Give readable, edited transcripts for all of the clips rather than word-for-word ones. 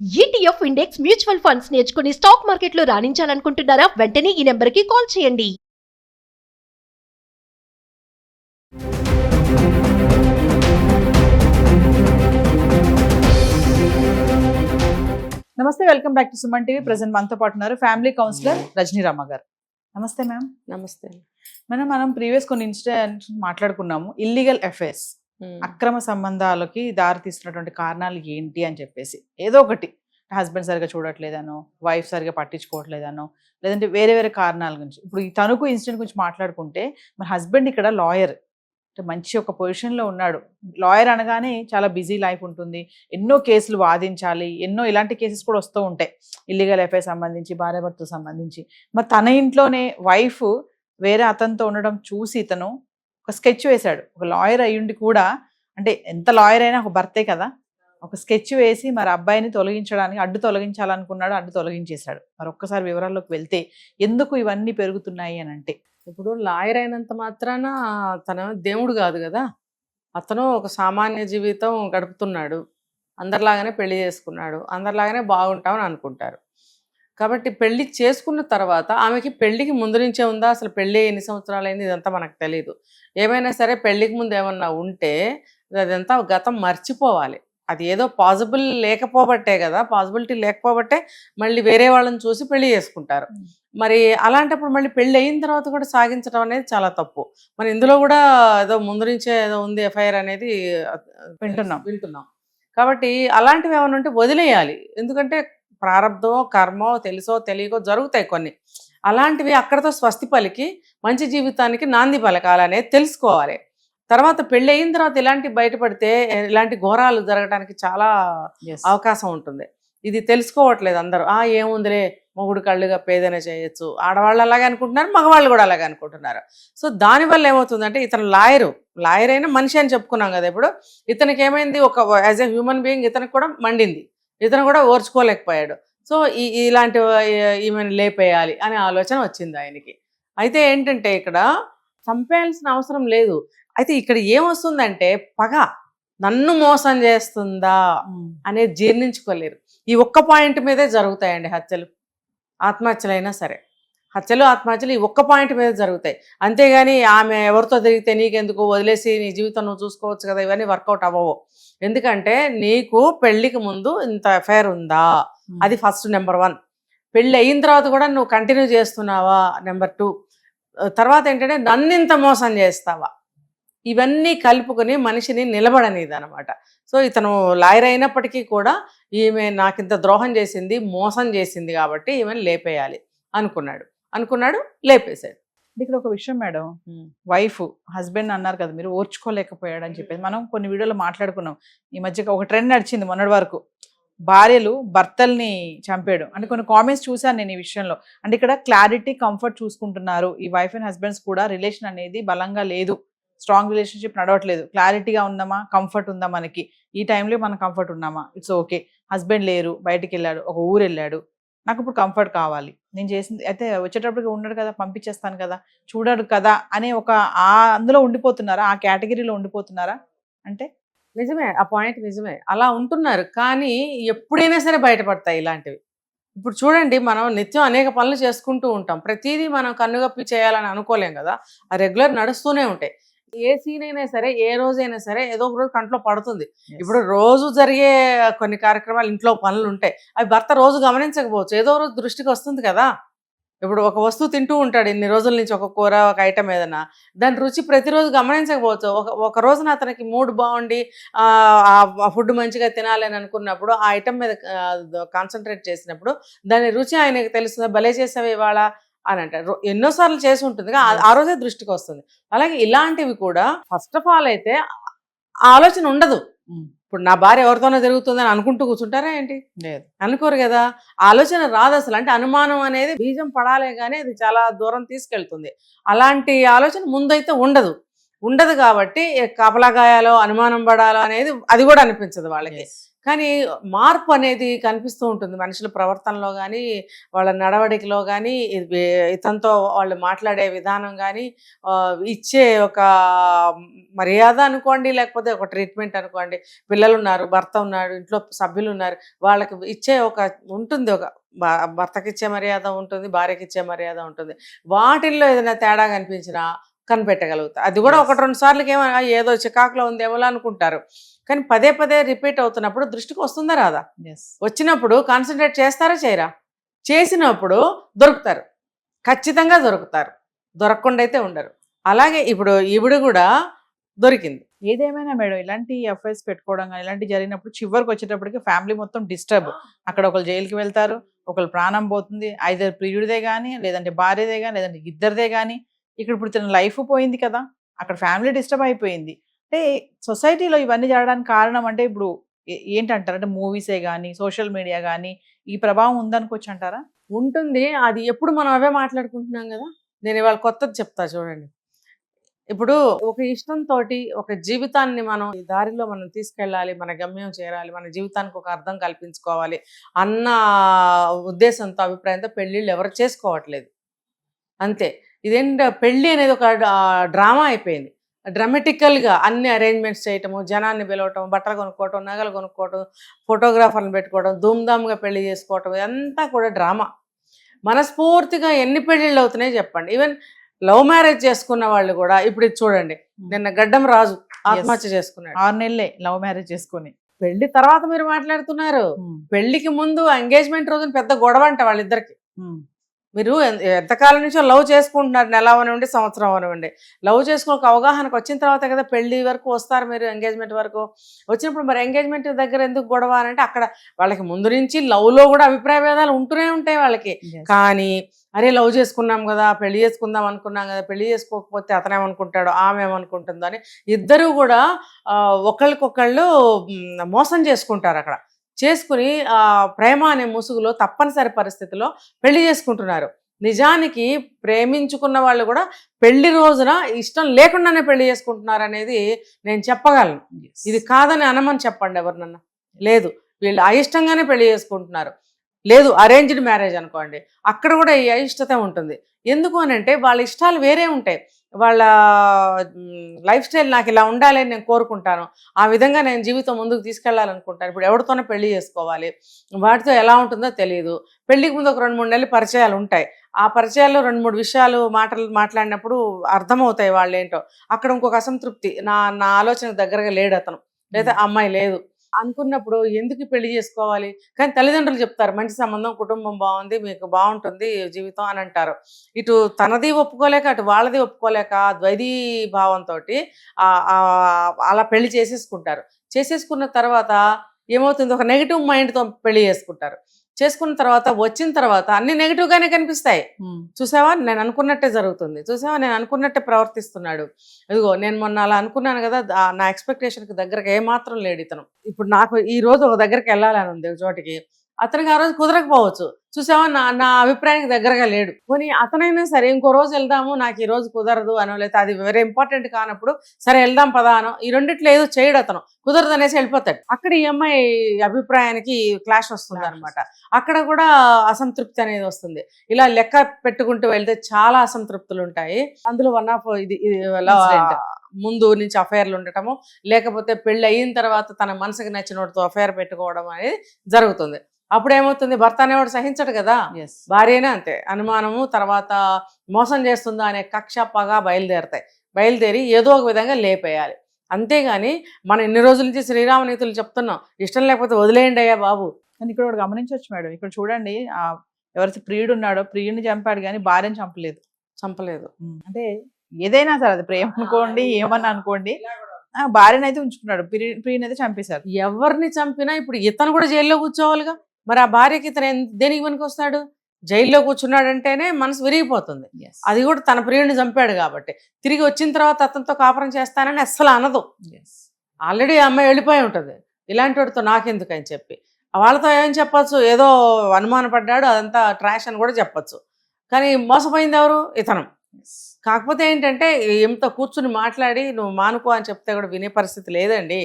ETF index mutual funds నేర్చుకుని stock మార్కెట్లో రాణించాలనుకుంటున్నారా? వెంటనే ఈ నెంబర్కి కాల్ చేయండి. నమస్తే, welcome back to Suman TV. Present మనతో పాటు ఉన్నారు ఫ్యామిలీ కౌన్సిలర్ రజనీ రామ గారు. నమస్తే మ్యామ్. నమస్తే. మనం ప్రీవియస్ కొన్ని ఇన్సిడెంట్స్ మాట్లాడుకున్నాము. ఇల్లీగల్ అఫైర్స్, అక్రమ సంబంధాలకి దారి తీస్తున్నటువంటి కారణాలు ఏంటి అని చెప్పేసి, ఏదో ఒకటి హస్బెండ్ సరిగా చూడట్లేదనో, వైఫ్ సరిగా పట్టించుకోవట్లేదనో, లేదంటే వేరే వేరే కారణాల గురించి. ఇప్పుడు ఈ తణుకు ఇన్సిడెంట్ గురించి మాట్లాడుకుంటే, మరి హస్బెండ్ ఇక్కడ లాయర్, అంటే మంచి ఒక పొజిషన్లో ఉన్నాడు. లాయర్ అనగానే చాలా బిజీ లైఫ్ ఉంటుంది, ఎన్నో కేసులు వాదించాలి, ఎన్నో ఇలాంటి కేసెస్ కూడా వస్తూ ఉంటాయి ఇల్లీగల్ అఫైర్ సంబంధించి, భార్యాభర్తకు సంబంధించి. మరి తన ఇంట్లోనే వైఫ్ వేరే అతనితో ఉండడం చూసి ఇతను ఒక స్కెచ్ వేశాడు. ఒక లాయర్ అయ్యుండి కూడా, అంటే ఎంత లాయర్ అయినా ఒక భర్తే కదా, ఒక స్కెచ్ వేసి మరి అబ్బాయిని తొలగించడానికి అడ్డు తొలగించాలనుకున్నాడు, అడ్డు తొలగించేశాడు. మరి ఒక్కసారి వివరాల్లోకి వెళ్తే ఎందుకు ఇవన్నీ పెరుగుతున్నాయి అని అంటే, ఇప్పుడు లాయర్ అయినంత మాత్రాన తన దేవుడు కాదు కదా, అతను ఒక సామాన్య జీవితం గడుపుతున్నాడు, అందరిలాగానే పెళ్లి చేసుకున్నాడు, అందరిలాగానే బాగుంటామని అనుకుంటారు. కాబట్టి పెళ్లి చేసుకున్న తర్వాత ఆమెకి పెళ్లికి ముందు నుంచే ఉందా, అసలు పెళ్ళి ఎన్ని సంవత్సరాలు అయింది, ఇదంతా మనకు తెలియదు. ఏమైనా సరే పెళ్లికి ముందు ఏమన్నా ఉంటే అదంతా గతం మర్చిపోవాలి. అది ఏదో పాసిబుల్ లేకపోబట్టే కదా, పాసిబిలిటీ లేకపోబట్టే మళ్ళీ వేరే వాళ్ళని చూసి పెళ్లి చేసుకుంటారు. మరి అలాంటప్పుడు మళ్ళీ పెళ్ళి అయిన తర్వాత కూడా సాగించడం అనేది చాలా తప్పు. మరి ఇందులో కూడా ఏదో ముందు నుంచే ఏదో ఉంది ఎఫ్ఐఆర్ అనేది వింటున్నాం. కాబట్టి అలాంటివి ఏమైనా ఉంటే వదిలేయాలి. ఎందుకంటే ప్రారంధమో కర్మో తెలుసో తెలియకో జరుగుతాయి కొన్ని. అలాంటివి అక్కడతో స్వస్తి పలికి మంచి జీవితానికి నాంది పలకాలనేది తెలుసుకోవాలి. తర్వాత పెళ్ళి అయిన తర్వాత ఇలాంటి బయటపడితే ఇలాంటి ఘోరాలు జరగడానికి చాలా అవకాశం ఉంటుంది. ఇది తెలుసుకోవట్లేదు అందరూ. ఏముందిలే, మొగుడు కళ్ళుగా పేదనే చేయొచ్చు, ఆడవాళ్ళు అలాగే అనుకుంటున్నారు, మగవాళ్ళు కూడా అలాగే అనుకుంటున్నారు. సో దానివల్ల ఏమవుతుందంటే, ఇతను లాయర్ అయినా మనిషి అని చెప్పుకున్నాం కదా. ఇప్పుడు ఇతనికి ఏమైంది, ఒక యాజ్ ఎ హ్యూమన్ బీయింగ్ ఇతనికి కూడా మండింది, ఇతను కూడా ఓర్చుకోలేకపోయాడు. సో ఇలాంటి ఈమెను లేపేయాలి అనే ఆలోచన వచ్చింది ఆయనకి. అయితే ఏంటంటే ఇక్కడ చంపేయాల్సిన అవసరం లేదు. అయితే ఇక్కడ ఏమొస్తుందంటే పగ, నన్ను మోసం చేస్తుందా అనేది జీర్ణించుకోలేరు. ఈ ఒక్క పాయింట్ మీదే జరుగుతాయండి హత్యలు, ఆత్మహత్యలైనా సరే. హత్యలు ఆత్మహత్యలు ఈ ఒక్క పాయింట్ మీద జరుగుతాయి. అంతేగాని ఆమె ఎవరితో తిరిగితే నీకెందుకు, వదిలేసి నీ జీవితం నువ్వు చూసుకోవచ్చు కదా, ఇవన్నీ వర్కౌట్ అవ్వవు. ఎందుకంటే నీకు పెళ్లికి ముందు ఇంత అఫైర్ ఉందా, అది ఫస్ట్ నెంబర్ 1. పెళ్ళి అయిన తర్వాత కూడా నువ్వు కంటిన్యూ చేస్తున్నావా, నెంబర్ 2. తర్వాత ఏంటంటే నన్ను ఇంత మోసం చేస్తావా, ఇవన్నీ కలుపుకొని మనిషిని నిలబడనిది అనమాట. సో ఇతను లాయర్ అయినప్పటికీ కూడా ఈమె నాకింత ద్రోహం చేసింది, మోసం చేసింది కాబట్టి ఈమెను లేపేయాలి అనుకున్నాడు, లేపేశాడు. ఇక్కడ ఒక విషయం మేడం, వైఫ్ హస్బెండ్ అన్నారు కదా మీరు, ఓర్చుకోలేకపోయాడు అని చెప్పేసి మనం కొన్ని వీడియోలో మాట్లాడుకున్నాం. ఈ మధ్య ఒక ట్రెండ్ నడిచింది మొన్నటి వరకు, భార్యలు భర్తల్ని చంపాడు అంటే కొన్ని కామెంట్స్ చూశాను నేను ఈ విషయంలో. అంటే ఇక్కడ క్లారిటీ, కంఫర్ట్ చూసుకుంటున్నారు. ఈ వైఫ్ అండ్ హస్బెండ్స్ కూడా రిలేషన్ అనేది బలంగా లేదు, స్ట్రాంగ్ రిలేషన్షిప్ నడవట్లేదు. క్లారిటీగా ఉందామా, కంఫర్ట్ ఉందా, మనకి ఈ టైంలో మనం కంఫర్ట్ ఉన్నామా, ఇట్స్ ఓకే. హస్బెండ్ లేరు, బయటికి వెళ్ళాడు, ఒక ఊరు వెళ్ళాడు, నాకు ఇప్పుడు కంఫర్ట్ కావాలి, నేను చేసింది అయితే వచ్చేటప్పటికి ఉండడు కదా, పంపించేస్తాను కదా, చూడడు కదా అనే ఒక అందులో ఉండిపోతున్నారా, ఆ కేటగిరీలో ఉండిపోతున్నారా? అంటే నిజమే, ఆ పాయింట్ నిజమే, అలా ఉంటున్నారు. కానీ ఎప్పుడైనా సరే బయటపడతాయి ఇలాంటివి. ఇప్పుడు చూడండి, మనం నిత్యం అనేక పనులు చేసుకుంటూ ఉంటాం, ప్రతిదీ మనం కన్నుగప్పి చేయాలని అనుకోలేం కదా, ఆ రెగ్యులర్ నడుస్తూనే ఉంటాయి. ఏ సీన్ అయినా సరే, ఏ రోజైనా సరే ఏదో ఒక రోజు కంట్లో పడుతుంది. ఇప్పుడు రోజు జరిగే కొన్ని కార్యక్రమాలు, ఇంట్లో పనులు ఉంటాయి, అవి భర్త రోజు గమనించకపోవచ్చు, ఏదో రోజు దృష్టికి వస్తుంది కదా. ఇప్పుడు ఒక వస్తువు తింటూ ఉంటాడు ఇన్ని రోజుల నుంచి, ఒక కూర, ఒక ఐటమ్ ఏదైనా, దాని రుచి ప్రతిరోజు గమనించకపోవచ్చు. ఒక రోజున అతనికి మూడ్ బాగుండి ఆ ఫుడ్ మంచిగా తినాలని అనుకున్నప్పుడు, ఆ ఐటమ్ మీద కాన్సన్ట్రేట్ చేసినప్పుడు దాని రుచి ఆయనకు తెలుస్తుంది. భలే చేసావు ఇవాళ అని అంటారు, ఎన్నోసార్లు చేసి ఉంటుంది, ఆ రోజే దృష్టికి వస్తుంది. అలాగే ఇలాంటివి కూడా ఫస్ట్ ఆఫ్ ఆల్ అయితే ఆలోచన ఉండదు. ఇప్పుడు నా భార్య ఎవరితోనో తిరుగుతుందని అనుకుంటూ కూర్చుంటారా ఏంటి? లేదు, అనుకోరు కదా. ఆలోచన రాదు అసలు. అంటే అనుమానం అనేది బీజం పడాలే కానీ అది చాలా దూరం తీసుకెళ్తుంది. అలాంటి ఆలోచన ముందైతే ఉండదు కాబట్టి కాపలా గాయాలో అనుమానం పడాలో అనేది అది కూడా అనిపించదు వాళ్ళకి. కానీ మార్పు అనేది కనిపిస్తూ ఉంటుంది మనుషుల ప్రవర్తనలో కానీ, వాళ్ళ నడవడికలో కానీ, ఇతనితో వాళ్ళు మాట్లాడే విధానం కానీ, ఇచ్చే ఒక మర్యాద అనుకోండి, లేకపోతే ఒక ట్రీట్మెంట్ అనుకోండి. పిల్లలు ఉన్నారు, భర్త ఉన్నాడు, ఇంట్లో సభ్యులు ఉన్నారు, వాళ్ళకి ఇచ్చే ఒక ఉంటుంది, ఒక భర్తకి ఇచ్చే మర్యాద ఉంటుంది, భార్యకి ఇచ్చే మర్యాద ఉంటుంది. వాటిల్లో ఏదైనా తేడా కనిపించినా కనిపెట్టగలుగుతా. అది కూడా Yes. 1-2 సార్లకి ఏదో చికాకులో ఉందేమో అనుకుంటారు. కానీ పదే పదే రిపీట్ అవుతున్నప్పుడు దృష్టికి వస్తుందా రాదా? ఎస్. వచ్చినప్పుడు కాన్సన్ట్రేట్ చేస్తారా చేయరా? చేసినప్పుడు దొరుకుతారు, ఖచ్చితంగా దొరుకుతారు, దొరకకుండా అయితే ఉండరు. అలాగే ఇప్పుడు ఈవిడ కూడా దొరికింది. ఏదేమైనా మేడం ఇలాంటి అఫైర్స్ పెట్టుకోవడం కానీ ఇలాంటి జరిగినప్పుడు చివరికి వచ్చేటప్పటికి ఫ్యామిలీ మొత్తం డిస్టర్బ్. అక్కడ ఒకరు జైలుకి వెళ్తారు, ఒకరు ప్రాణం పోతుంది, ఐదర్ ప్రియుడిదే కానీ, లేదంటే భార్యదే కానీ, లేదంటే ఇద్దరిదే కానీ. ఇక్కడ ఇప్పుడు తన లైఫ్ పోయింది కదా, అక్కడ ఫ్యామిలీ డిస్టర్బ్ అయిపోయింది. అంటే సొసైటీలో ఇవన్నీ జరగడానికి కారణం అంటే ఇప్పుడు ఏంటంటారు, అంటే మూవీసే కానీ, సోషల్ మీడియా కానీ ఈ ప్రభావం ఉందనుకోవచ్చు అంటారా? ఉంటుంది. అది ఎప్పుడు మనం అవే మాట్లాడుకుంటున్నాం కదా. నేను ఇవాళ కొత్తది చెప్తా చూడండి. ఇప్పుడు ఒక ఇష్టంతో ఒక జీవితాన్ని మనం ఈ దారిలో మనం తీసుకెళ్ళాలి, మన గమ్యం చేరాలి, మన జీవితానికి ఒక అర్థం కల్పించుకోవాలి అన్న ఉద్దేశంతో, అభిప్రాయంతో పెళ్ళిళ్ళు ఎవరు చేసుకోవట్లేదు. అంతే. ఇదేంటి, పెళ్ళి అనేది ఒక డ్రామా అయిపోయింది. డ్రామాటికల్గా అన్ని అరేంజ్మెంట్స్ చేయటము, జనాన్ని పిలవటం, బట్టలు కొనుక్కోవటం, నగలు కొనుక్కోవటం, ఫోటోగ్రాఫర్ని పెట్టుకోవడం, ధూమ్ధామ్గా పెళ్లి చేసుకోవటం, ఇదంతా కూడా డ్రామా. మనస్ఫూర్తిగా ఎన్ని పెళ్ళిళ్ళు అవుతున్నాయి చెప్పండి. ఈవెన్ లవ్ మ్యారేజ్ చేసుకున్న వాళ్ళు కూడా ఇప్పుడు ఇది చూడండి. నిన్న గడ్డం రాజు ఆత్మహత్య చేసుకున్నాడు. 6 నెలలే లవ్ మ్యారేజ్ చేసుకొని. పెళ్లి తర్వాత మీరు మాట్లాడుతున్నారు. పెళ్లికి ముందు ఎంగేజ్మెంట్ రోజున పెద్ద గొడవ అంట వాళ్ళిద్దరికి. మీరు ఎంతకాలం నుంచో లవ్ చేసుకుంటున్నారు, నెల అవనివ్వండి, సంవత్సరం అవనివ్వండి. లవ్ చేసుకుని ఒక అవగాహనకు వచ్చిన తర్వాత కదా పెళ్లి వరకు వస్తారు, మీరు ఎంగేజ్మెంట్ వరకు వచ్చినప్పుడు మరి ఎంగేజ్మెంట్ దగ్గర ఎందుకు గొడవ అని అంటే, అక్కడ వాళ్ళకి ముందు నుంచి లవ్లో కూడా అభిప్రాయ భేదాలు ఉంటూనే ఉంటాయి వాళ్ళకి. కానీ అరే లవ్ చేసుకున్నాం కదా, పెళ్లి చేసుకుందాం అనుకున్నాం కదా, పెళ్లి చేసుకోకపోతే అతనేమనుకుంటాడో, ఆమె ఏమనుకుంటుందో అని ఇద్దరూ కూడా ఒకళ్ళకొకళ్ళు మోసం చేసుకుంటారు. అక్కడ చేసుకుని ప్రేమ అనే ముసుగులో తప్పనిసరి పరిస్థితిలో పెళ్లి చేసుకుంటున్నారు. నిజానికి ప్రేమించుకున్న వాళ్ళు కూడా పెళ్లి రోజున ఇష్టం లేకుండానే పెళ్లి చేసుకుంటున్నారు అనేది నేను చెప్పగలను. ఇది కాదని అనమని చెప్పండి ఎవరినన్నా. లేదు, వీళ్ళు అయిష్టంగానే పెళ్లి చేసుకుంటున్నారు. లేదు, అరేంజ్డ్ మ్యారేజ్ అనుకోండి, అక్కడ కూడా ఈ అయిష్టత ఉంటుంది. ఎందుకు అని అంటే వాళ్ళ ఇష్టాలు వేరే ఉంటాయి. వాళ్ళ లైఫ్ స్టైల్ నాకు ఇలా ఉండాలి అని నేను కోరుకుంటాను, ఆ విధంగా నేను జీవితం ముందుకు తీసుకెళ్లాలనుకుంటాను. ఇప్పుడు ఎవరితోనే పెళ్లి చేసుకోవాలి, వాటితో ఎలా ఉంటుందో తెలియదు. పెళ్లికి ముందు ఒక 2-3 నెలలు పరిచయాలు ఉంటాయి. ఆ పరిచయాల్లో 2-3 విషయాలు మాట్లాడినప్పుడు అర్థమవుతాయి వాళ్ళు ఏంటో. అక్కడ ఇంకొక అసంతృప్తి, నా ఆలోచనకు దగ్గరగా లేడు అతను, లేదా అమ్మాయి లేదు అనుకున్నప్పుడు ఎందుకు పెళ్లి చేసుకోవాలి. కానీ తల్లిదండ్రులు చెప్తారు మంచి సంబంధం, కుటుంబం బాగుంది, మీకు బాగుంటుంది జీవితం అని అంటారు. ఇటు తనది ఒప్పుకోలేక, అటు వాళ్ళది ఒప్పుకోలేక, ద్వైతీ భావంతో అలా పెళ్లి చేసేసుకుంటారు. చేసేసుకున్న తర్వాత ఏమవుతుంది, ఒక నెగిటివ్ మైండ్తో పెళ్లి చేసుకుంటారు. చేసుకున్న తర్వాత వచ్చిన తర్వాత అన్ని నెగిటివ్గానే కనిపిస్తాయి. చూసావా నేను అనుకున్నట్టే జరుగుతుంది, చూసావా నేను అనుకున్నట్టే ప్రవర్తిస్తున్నాడు, ఇదిగో నేను మొన్న అలా అనుకున్నాను కదా, నా ఎక్స్పెక్టేషన్కి దగ్గరగా ఏమాత్రం లేడు ఇతను. ఇప్పుడు నాకు ఈ రోజు ఒక దగ్గరికి వెళ్ళాలని ఉంది, ఒక చోటికి, అతనికి ఆ రోజు కుదరకపోవచ్చు. చూసావా నా అభిప్రాయానికి దగ్గరగా లేడు. పోనీ అతనైనా సరే ఇంకో రోజు వెళ్దాము, నాకు ఈ రోజు కుదరదు అనో, లేదా అది వెరీ ఇంపార్టెంట్ కానప్పుడు సరే వెళ్దాం పదా అనో, ఈ రెండిట్లో ఏదో చేయడు అతను, కుదరదు అనేసి వెళ్ళిపోతాడు. అక్కడ ఈ అమ్మాయి అభిప్రాయానికి క్లాష్ వస్తుంది అనమాట. అక్కడ కూడా అసంతృప్తి అనేది వస్తుంది. ఇలా లెక్క పెట్టుకుంటూ వెళ్తే చాలా అసంతృప్తులు ఉంటాయి. అందులో వన్ ఆఫ్ ఇది ముందు నుంచి అఫైర్లు ఉండటము, లేకపోతే పెళ్ళి అయిన తర్వాత తన మనసుకు నచ్చినోడితో అఫైర్ పెట్టుకోవడం అనేది జరుగుతుంది. అప్పుడు ఏమవుతుంది, భర్త అనేవాడు సహించడు కదా, భార్యనే అంతే. అనుమానము, తర్వాత మోసం చేస్తుందా అనే కక్ష పగ బయలుదేరి ఏదో ఒక విధంగా లేపేయాలి. అంతేగాని మనం ఇన్ని రోజుల నుంచి శ్రీరామనీతులు చెప్తున్నాం, ఇష్టం లేకపోతే వదిలేయండి అయ్యా బాబు. కానీ ఇక్కడ ఒకటి గమనించవచ్చు మేడం, ఇక్కడ చూడండి, ఎవరైతే ప్రియుడు ఉన్నాడో ప్రియుడిని చంపాడు కానీ భార్యను చంపలేదు. అంటే ఏదైనా సరే, అది ప్రేమ అనుకోండి, ఏమన్నా అనుకోండి, భార్యను అయితే ఉంచుకున్నాడు, ప్రియుని అయితే చంపేశారు. ఎవరిని చంపినా ఇప్పుడు ఇతను కూడా జైల్లో కూర్చోవాలిగా. మరి ఆ భార్యకి ఇతను దేనికి పనికి వస్తాడు? జైల్లో కూర్చున్నాడంటేనే మనసు విరిగిపోతుంది. అది కూడా తన ప్రియుడిని చంపాడు కాబట్టి. తిరిగి వచ్చిన తర్వాత అతనితో కాపురం చేస్తానని అస్సలు అనదు. ఆల్రెడీ ఆ అమ్మాయి వెళ్ళిపోయి ఉంటుంది, ఇలాంటి వాడితో నాకెందుకు అని చెప్పి. వాళ్ళతో ఏం చెప్పచ్చు, ఏదో అనుమానపడ్డాడు, అదంతా ట్రాష్ అని కూడా చెప్పచ్చు. కానీ మోసపోయింది ఎవరు? ఇతను. కాకపోతే ఏంటంటే ఎంతో కూర్చుని మాట్లాడి నువ్వు మానుకో అని చెప్తే కూడా వినే పరిస్థితి లేదండి.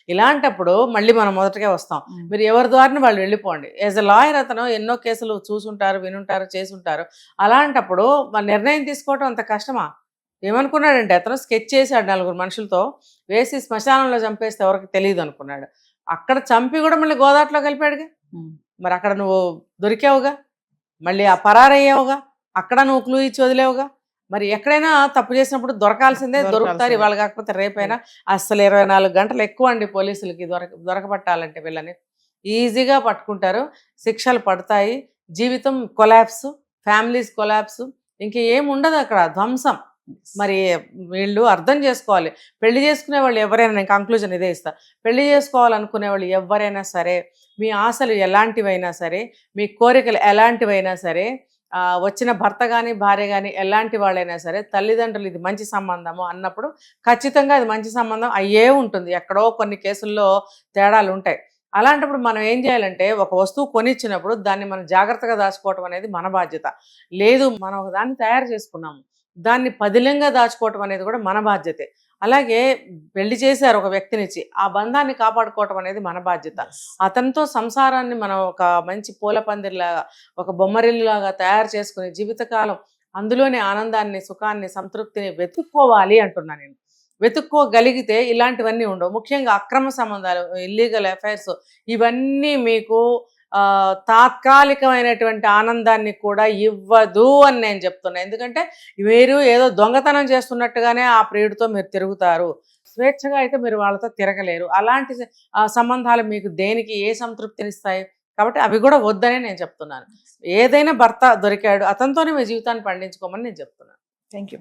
ఇలాంటప్పుడు మళ్ళీ మనం మొదటగా వస్తాం. మీరు ఎవరి ద్వారాని వాళ్ళు వెళ్ళిపోండి. యాజ్ ఎ లాయర్ అతను ఎన్నో కేసులు చూసుంటారు, వినుంటారు, చేసుంటారు. అలాంటప్పుడు మన నిర్ణయం తీసుకోవటం అంత కష్టమా? ఏమనుకున్నాడంటే అతను స్కెచ్ చేశాడు 4 మనుషులతో వేసి శ్మశానంలో చంపేస్తే ఎవరికి తెలియదు అనుకున్నాడు. అక్కడ చంపి కూడా మళ్ళీ గోదాట్లో కలిపాడుగా. మరి అక్కడ నువ్వు దొరికావుగా, మళ్ళీ ఆ పరారయ్యావుగా, అక్కడ నువ్వు క్లూ ఇచ్చి వదిలేవుగా. మరి ఎక్కడైనా తప్పు చేసినప్పుడు దొరకాల్సిందే, దొరుకుతారు. ఇవాళ కాకపోతే రేపైనా. అసలు 24 గంటలు ఎక్కువ అండి పోలీసులకి దొరకబట్టాలంటే. వీళ్ళని ఈజీగా పట్టుకుంటారు, శిక్షలు పడతాయి, జీవితం కొలాప్స్, ఫ్యామిలీస్ కొలాప్స్, ఇంక ఏం ఉండదు అక్కడ, ధ్వంసం. మరి వీళ్ళు అర్థం చేసుకోవాలి. పెళ్లి చేసుకునే వాళ్ళు ఎవరైనా, నేను కంక్లూజన్ ఇదే ఇస్తా, పెళ్లి చేసుకోవాలనుకునే వాళ్ళు ఎవరైనా సరే, మీ ఆశలు ఎలాంటివైనా సరే, మీ కోరికలు ఎలాంటివైనా సరే, వచ్చిన భర్త కానీ భార్య కానీ ఎలాంటి వాళ్ళైనా సరే, తల్లిదండ్రులు ఇది మంచి సంబంధము అన్నప్పుడు ఖచ్చితంగా అది మంచి సంబంధం అయ్యే ఉంటుంది. ఎక్కడో కొన్ని కేసుల్లో తేడాలు ఉంటాయి. అలాంటప్పుడు మనం ఏం చేయాలంటే, ఒక వస్తువు కొనిచ్చినప్పుడు దాన్ని మనం జాగ్రత్తగా దాచుకోవటం అనేది మన బాధ్యత. లేదు మనం ఒక దాన్ని తయారు చేసుకున్నాము, దాన్ని పదిలంగా దాచుకోవటం అనేది కూడా మన బాధ్యతే. అలాగే పెళ్లి చేశారు ఒక వ్యక్తినిచ్చి, ఆ బంధాన్ని కాపాడుకోవటం అనేది మన బాధ్యత. అతనితో సంసారాన్ని మనం ఒక మంచి పూల పందిరిలాగా, ఒక బొమ్మరిల్లాగా తయారు చేసుకుని జీవితకాలం అందులోనే ఆనందాన్ని, సుఖాన్ని, సంతృప్తిని వెతుక్కోవాలి అంటున్నా నేను. వెతుక్కోగలిగితే ఇలాంటివన్నీ ఉండవు. ముఖ్యంగా అక్రమ సంబంధాలు, ఇల్లీగల్ అఫైర్స్, ఇవన్నీ మీకు తాత్కాలికమైనటువంటి ఆనందాన్ని కూడా ఇవ్వదు అని నేను చెప్తున్నా. ఎందుకంటే మీరు ఏదో దొంగతనం చేస్తున్నట్టుగానే ఆ ప్రియుడితో మీరు తిరుగుతారు. స్వేచ్ఛగా అయితే మీరు వాళ్ళతో తిరగలేరు. అలాంటి సంబంధాలు మీకు దేనికి ఏ సంతృప్తినిస్తాయి? కాబట్టి అవి కూడా వద్దనే నేను చెప్తున్నాను. ఏదైనా భర్త దొరికాడు, అతనితోనే మీ జీవితాన్ని పండించుకోమని నేను చెప్తున్నాను. Thank you.